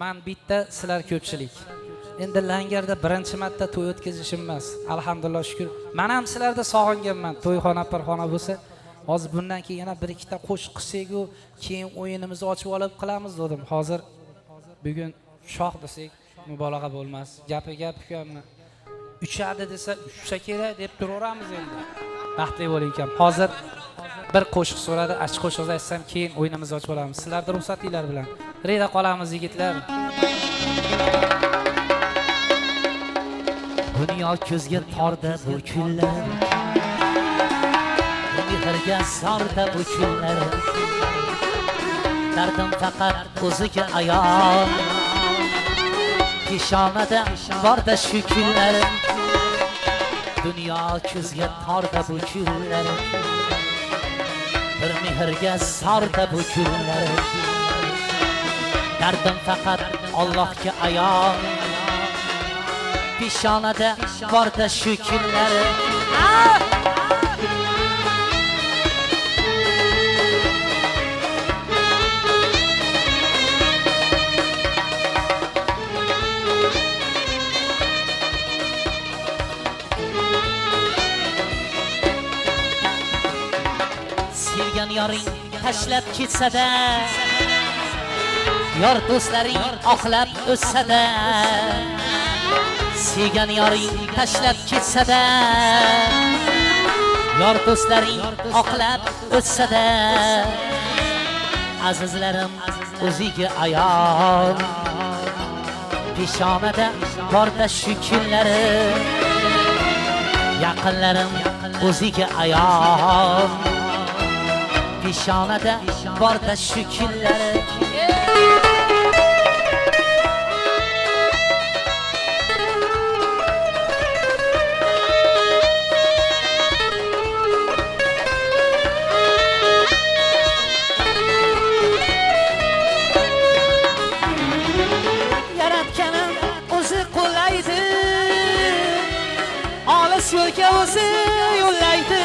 Men bitta, sizlar ko'pchilik. Endi Langarda birinchi marta to'y o'tkazishim emas. Alhamdulillah shukr. Men ham sizlarda sog'inganman. To'yxona, pirxona bo'lsa, hozir bundan keyin yana bir ikkita qo'shiq qilsak-ku, keyin o'yinimizni ochib olib qilamiz dedim. Hozir bugun shoh desak, mubolag'a bo'lmas. Gapi gap ukamni. Uchadi desa, uchsa kerak deb turaveramiz endi. Baxtli bo'ling ukam. Hozir bir qo'shiq so'radi, achchiq qo'shiq aytsam, keyin o'yinimizni ochib olamiz. Sizlarda ruxsatinglar bilan. Reda qolamiz yigitlar. Dunyo ko'zga torda bu kunlar, mehrga sarda bu kunlar. Dardim faqat o'ziga ayon, peshonada borda shu kunlar. Dunyo ko'zga torda bu kunlar, bir mehrga sarda bu kunlar. Dardim faqat Allohga ayon, peshonada borda shu kunlar. Sevgan yoring tashlab ketsa-da, yor do'stlaring oqlab o'ssa-da, sevgan yoring tashlab ketsa-da, yor do'stlaring oqlab o'ssa-da, azizlarim o'ziga ayon, peshonada borda shu kunlari. Yaqinlarim o'ziga ayon, peshonada borda shu kunlari. Yaratganim o'zi qo'llaydi, olis yo'lga o'zi yo'llaydi.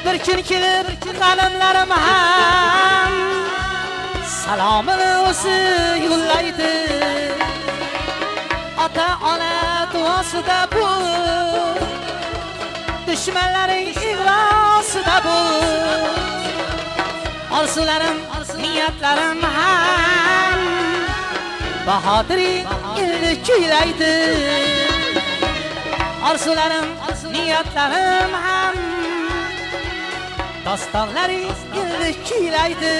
Bir kun kelib qalamlarim ham salomini o'zi yo'llaydi. Ota ona duosida bu, dushmanlaring igrosida bu. Orzularim, niyatlarim ham bahodiring ilni kuylaydi. Orzularim, niyatlarim ham dostonlaring ilni kuylaydi.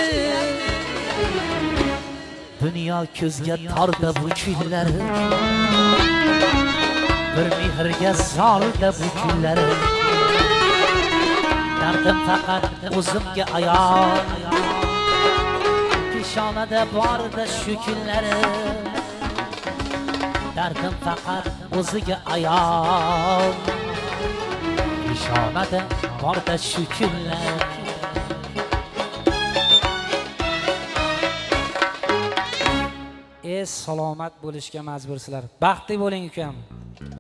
Dunyo ko'zga torda bu kunlar, bir mehrga zorda bu kunlar. Dardim faqat o'zimga ayon, peshonada borda shu kunlar. Dardim faqat o'ziga ayon, peshonada borda shu kunlar. Salomat bo'lishga majbursizlar. Baxtli bo'ling ukam.